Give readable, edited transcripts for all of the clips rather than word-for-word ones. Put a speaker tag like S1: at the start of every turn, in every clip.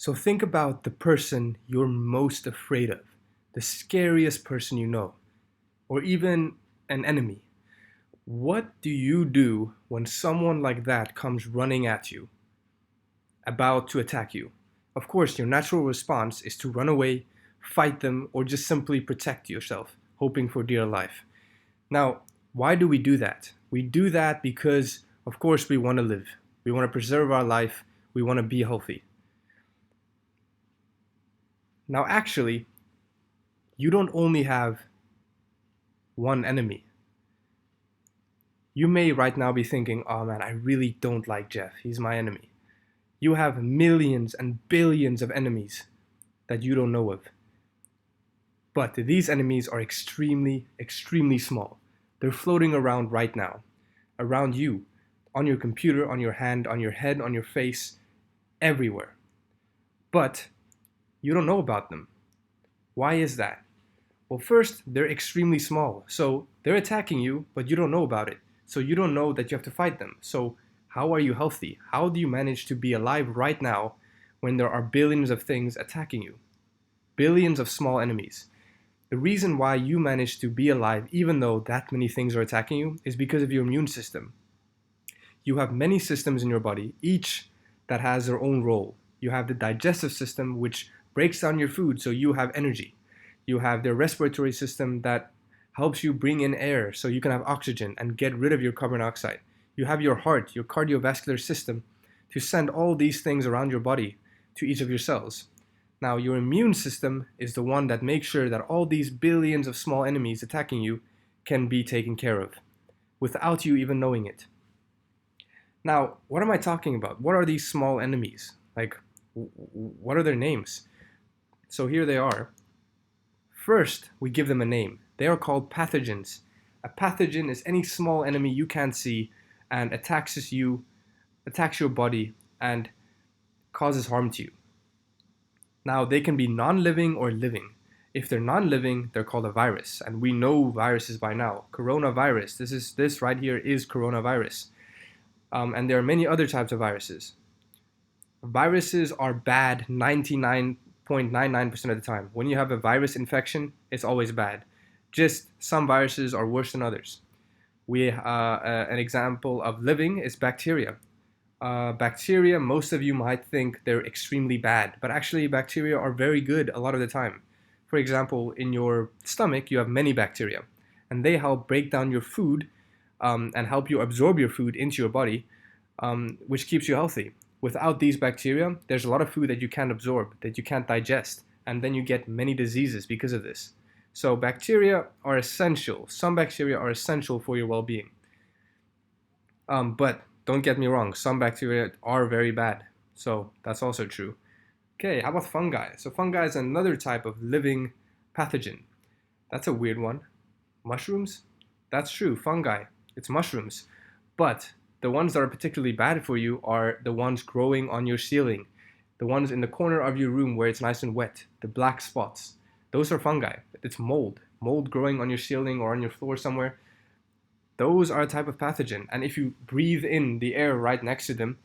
S1: So think about the person you're most afraid of, the scariest person you know, or even an enemy. What do you do when someone like that comes running at you, about to attack you? Of course, your natural response is to run away, fight them, or just simply protect yourself, hoping for dear life. Now, why do we do that? We do that because, of course, we want to live. We want to preserve our life. We want to be healthy. Now, actually, you don't only have one enemy. You may right now be thinking, oh man, I really don't like Jeff. He's my enemy. You have millions and billions of enemies that you don't know of. But these enemies are extremely, extremely small. They're floating around right now, around you, on your computer, on your hand, on your head, on your face, everywhere. But you don't know about them. Why is that? Well, first, they're extremely small. So they're attacking you, but you don't know about it. So you don't know that you have to fight them. So how are you healthy? How do you manage to be alive right now when there are billions of things attacking you? Billions of small enemies. The reason why you manage to be alive even though that many things are attacking you is because of your immune system. You have many systems in your body, each that has their own role. You have the digestive system, which breaks down your food so you have energy. You have the respiratory system that helps you bring in air so you can have oxygen and get rid of your carbon dioxide. You have your heart, your cardiovascular system, to send all these things around your body to each of your cells. Now, your immune system is the one that makes sure that all these billions of small enemies attacking you can be taken care of without you even knowing it. Now, what am I talking about? What are these small enemies? Like, what are their names? So here they are. First, we give them a name. They are called pathogens. A pathogen is any small enemy you can't see and attacks you, attacks your body, and causes harm to you. Now, they can be non-living or living. If they're non-living, they're called a virus, and we know viruses by now. Coronavirus, this right here is coronavirus. And there are many other types of viruses. Viruses are bad 99.99% of the time. When you have a virus infection, it's always bad. Just some viruses are worse than others. An example of living is bacteria. Bacteria, most of you might think they're extremely bad, but actually bacteria are very good a lot of the time. For example, in your stomach, you have many bacteria, and they help break down your food and help you absorb your food into your body, which keeps you healthy. Without these bacteria, there's a lot of food that you can't absorb, that you can't digest, and then you get many diseases because of this. So bacteria are essential. Some bacteria are essential for your well-being. But don't get me wrong, some bacteria are very bad. So that's also true. Okay, how about fungi? So fungi is another type of living pathogen. That's a weird one. Mushrooms? That's true, fungi. It's mushrooms. But the ones that are particularly bad for you are the ones growing on your ceiling, the ones in the corner of your room where it's nice and wet, the black spots. Those are fungi. It's mold growing on your ceiling or on your floor somewhere. Those are a type of pathogen, and if you breathe in the air right next to them,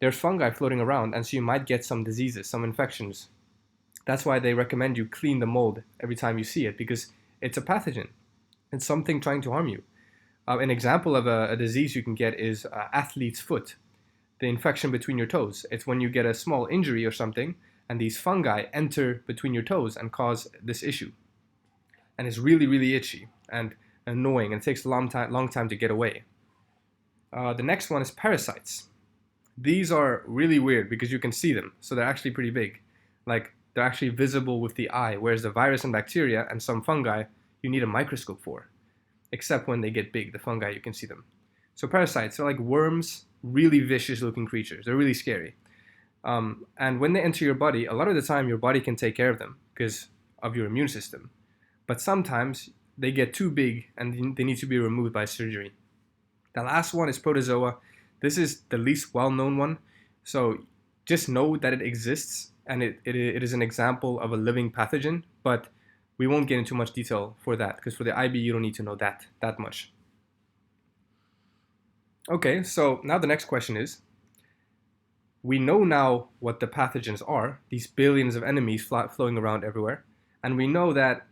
S1: there's fungi floating around, and so you might get some diseases, some infections. That's why they recommend you clean the mold every time you see it, because it's a pathogen. It's something trying to harm you. An example of a disease you can get is athlete's foot, the infection between your toes. It's when you get a small injury or something, and these fungi enter between your toes and cause this issue. And it's really, really itchy and annoying, and it takes a long time to get away. The next one is parasites. These are really weird because you can see them, so they're actually pretty big. Like, they're actually visible with the eye, whereas the virus and bacteria and some fungi you need a microscope for. Except when they get big, the fungi, you can see them. So parasites are like worms, really vicious looking creatures. They're really scary. And when they enter your body, a lot of the time your body can take care of them because of your immune system. But sometimes they get too big and they need to be removed by surgery. The last one is Protozoa. This is the least well-known one. So just know that it exists, and it is an example of a living pathogen, but we won't get into much detail for that, because for the IB, you don't need to know that much. Okay, so now the next question is, We know now what the pathogens are, these billions of enemies flowing around everywhere. And we know that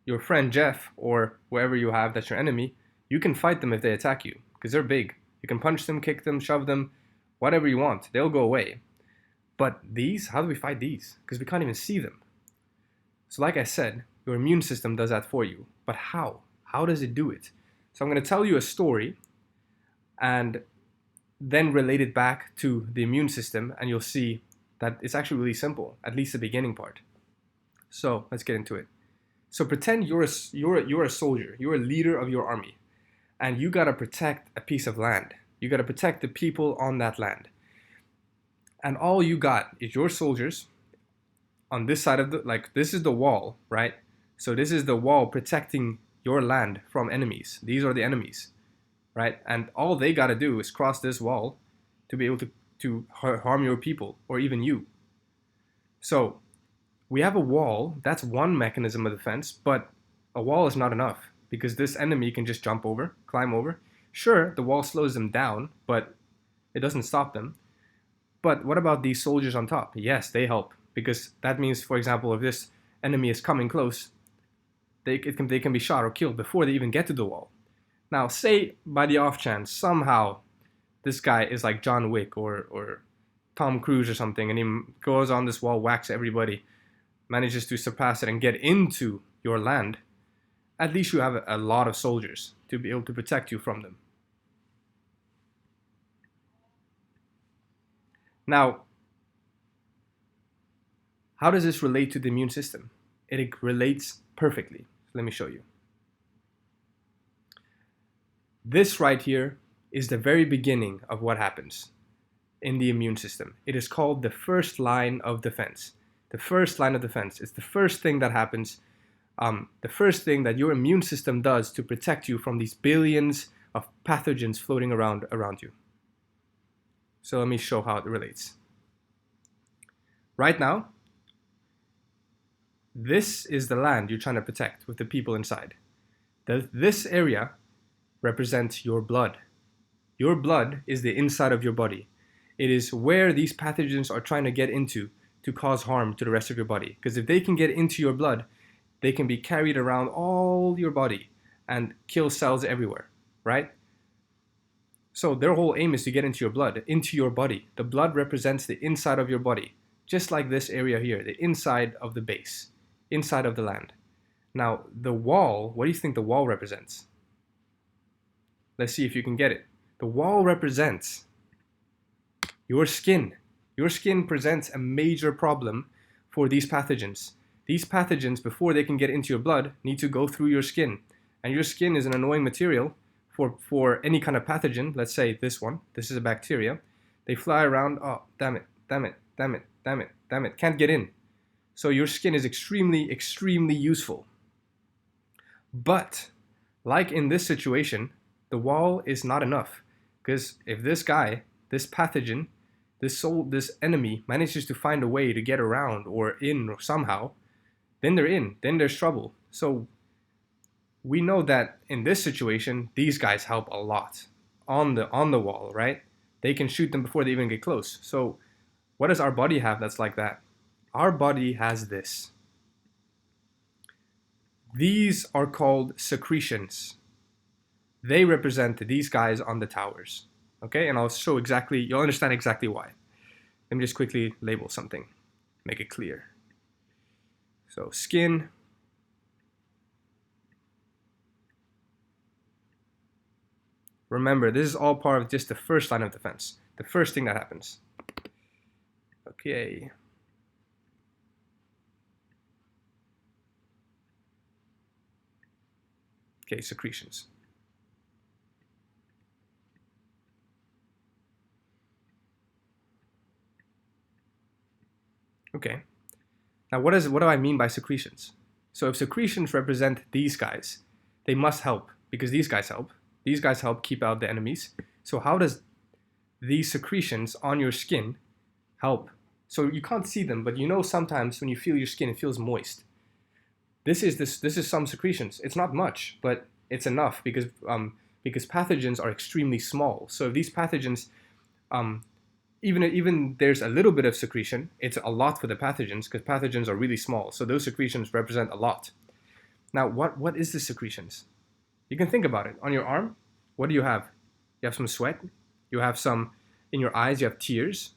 S1: your friend Jeff, or whoever you have that's your enemy, you can fight them if they attack you, because they're big. You can punch them, kick them, shove them, whatever you want. They'll go away. But these, how do we fight these? Because we can't even see them. So like I said, your immune system does that for you. But how? How does it do it? So I'm going to tell you a story and then relate it back to the immune system, and you'll see that it's actually really simple, at least the beginning part. So let's get into it. So pretend you're a soldier, you're a leader of your army, and you gotta protect a piece of land. You gotta protect the people on that land. And all you got is your soldiers on this side of this is the wall, right? So this is the wall protecting your land from enemies. These are the enemies, right? And all they gotta do is cross this wall to be able to harm your people, or even you. So we have a wall, that's one mechanism of defense, but a wall is not enough, because this enemy can just jump over, climb over. Sure, the wall slows them down, but it doesn't stop them. But what about these soldiers on top? Yes, they help, because that means, for example, if this enemy is coming close, they can be shot or killed before they even get to the wall. Now, say by the off chance, somehow, this guy is like John Wick or Tom Cruise or something, and he goes on this wall, whacks everybody, manages to surpass it and get into your land. At least you have a lot of soldiers to be able to protect you from them. Now, how does this relate to the immune system? It relates perfectly. Let me show you. This right here is the very beginning of what happens in the immune system. It is called the first line of defense. The first line of defense is the first thing that happens, the first thing that your immune system does to protect you from these billions of pathogens floating around you. So let me show how it relates. Right now, this is the land you're trying to protect with the people inside. This area represents your blood. Your blood is the inside of your body. It is where these pathogens are trying to get into to cause harm to the rest of your body. Because if they can get into your blood, they can be carried around all your body and kill cells everywhere, right? So their whole aim is to get into your blood, into your body. The blood represents the inside of your body, just like this area here, the inside of the base, inside of the land. Now, the wall, what do you think the wall represents? Let's see if you can get it. The wall represents your skin. Your skin presents a major problem for these pathogens. These pathogens, before they can get into your blood, need to go through your skin. And your skin is an annoying material for any kind of pathogen. Let's say this one. This is a bacteria. They fly around. Oh, damn it, damn it, damn it, damn it, damn it. Can't get in. So your skin is extremely, extremely useful. But, like in this situation, the wall is not enough. Because if this guy, this pathogen, this enemy manages to find a way to get around or in or somehow, then they're in, then there's trouble. So we know that in this situation, these guys help a lot on the wall, right? They can shoot them before they even get close. So what does our body have that's like that? Our body has this. These are called secretions. They represent these guys on the towers. Okay, and I'll show exactly, you'll understand exactly why. Let me just quickly label something, make it clear. So skin, remember, this is all part of just the first line of defense, the first thing that happens. Okay. Okay, secretions. Okay. Now what do I mean by secretions? So if secretions represent these guys, they must help because these guys help. These guys help keep out the enemies. So how does these secretions on your skin help? So you can't see them, but you know sometimes when you feel your skin, it feels moist. This is some secretions. It's not much, but it's enough because pathogens are extremely small. So if these pathogens even there's a little bit of secretion, it's a lot for the pathogens because pathogens are really small. So those secretions represent a lot. Now, what is the secretions? You can think about it. On your arm, what do you have? You have some sweat. You have some in your eyes. You have tears.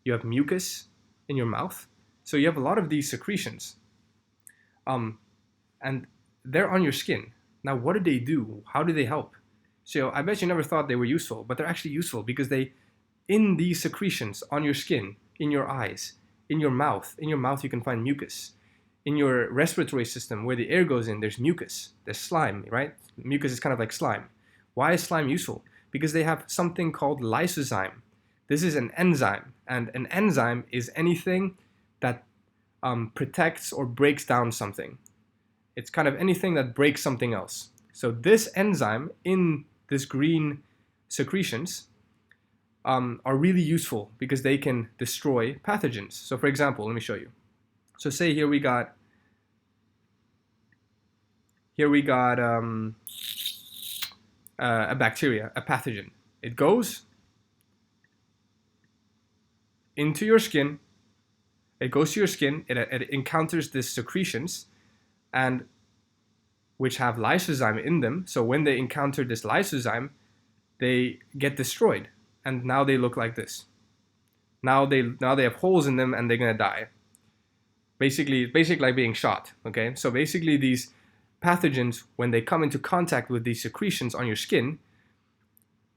S1: You have mucus in your mouth. So you have a lot of these secretions. And they're on your skin. Now, what do they do? How do they help? So I bet you never thought they were useful, but they're actually useful because in these secretions on your skin, in your eyes, in your mouth you can find mucus. In your respiratory system, where the air goes in, there's mucus, there's slime, right? Mucus is kind of like slime. Why is slime useful? Because they have something called lysozyme. This is an enzyme, and an enzyme is anything that protects or breaks down something. It's kind of anything that breaks something else. So this enzyme in this green secretions are really useful because they can destroy pathogens. So for example, let me show you. So say here we got a bacteria, a pathogen. It goes into your skin. It goes to your skin. It encounters these secretions, and which have lysozyme in them. So when they encounter this lysozyme, they get destroyed, and now they look like this. Now they have holes in them, and they're gonna die. Basically like being shot. Okay, so basically these pathogens, when they come into contact with these secretions on your skin,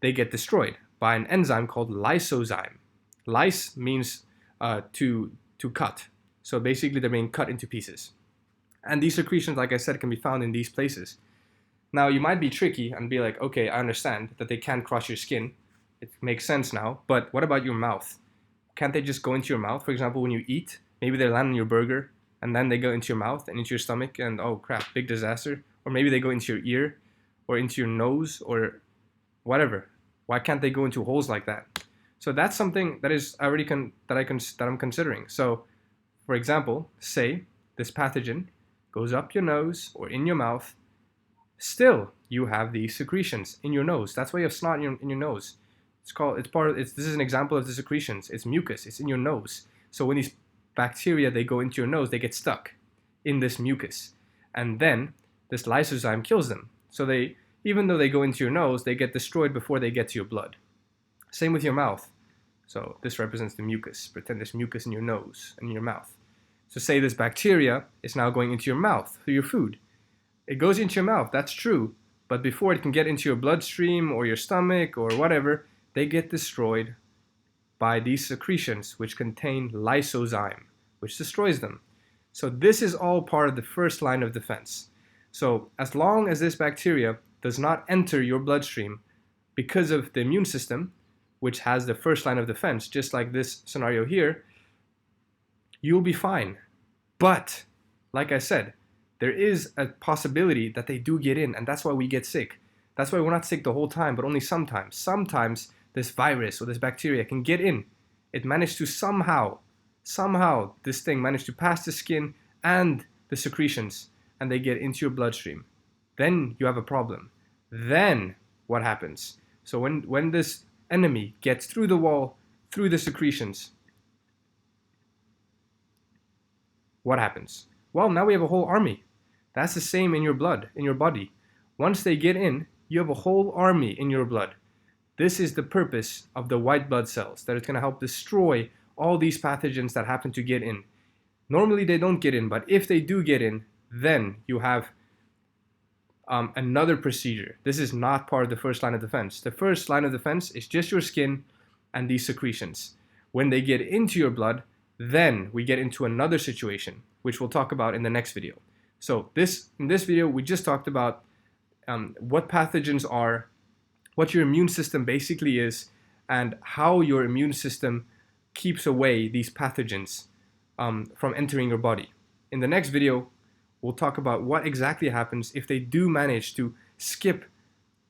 S1: they get destroyed by an enzyme called lysozyme. Lys means to cut. So basically they're being cut into pieces. And these secretions, like I said, can be found in these places. Now you might be tricky and be like, okay, I understand that they can't cross your skin. It makes sense now, but what about your mouth? Can't they just go into your mouth? For example, when you eat, maybe they land on your burger and then they go into your mouth and into your stomach and oh crap, big disaster. Or maybe they go into your ear or into your nose or whatever. Why can't they go into holes like that? So that's something that is already that I'm considering. So for example, say this pathogen goes up your nose or in your mouth, still you have these secretions in your nose. That's why you have snot in your nose. This is an example of the secretions. It's mucus, it's in your nose. So when these bacteria, they go into your nose, they get stuck in this mucus. And then this lysozyme kills them. So even though they go into your nose, they get destroyed before they get to your blood. Same with your mouth. So this represents the mucus. Pretend there's mucus in your nose and in your mouth. So say this bacteria is now going into your mouth through your food. It goes into your mouth, that's true. But before it can get into your bloodstream or your stomach or whatever, they get destroyed by these secretions which contain lysozyme, which destroys them. So this is all part of the first line of defense. So as long as this bacteria does not enter your bloodstream because of the immune system, which has the first line of defense, just like this scenario here, you'll be fine. But, like I said, there is a possibility that they do get in, and that's why we get sick. That's why we're not sick the whole time, but only sometimes. Sometimes this virus or this bacteria can get in. It managed to somehow this thing managed to pass the skin and the secretions, and they get into your bloodstream. Then you have a problem. Then what happens? So when this enemy gets through the wall, through the secretions, what happens? Well, now we have a whole army. That's the same in your blood, in your body. Once they get in, you have a whole army in your blood. This is the purpose of the white blood cells, that it's going to help destroy all these pathogens that happen to get in. Normally they don't get in, but if they do get in, then you have another procedure. This is not part of the first line of defense. The first line of defense is just your skin and these secretions. When they get into your blood, then we get into another situation, which we'll talk about in the next video. So in this video, we just talked about what pathogens are, what your immune system basically is, and how your immune system keeps away these pathogens from entering your body. In the next video, we'll talk about what exactly happens if they do manage to skip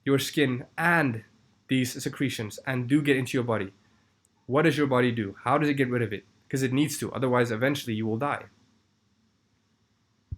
S1: your skin and these secretions and do get into your body. What does your body do? How does it get rid of it? Because it needs to, otherwise eventually you will die.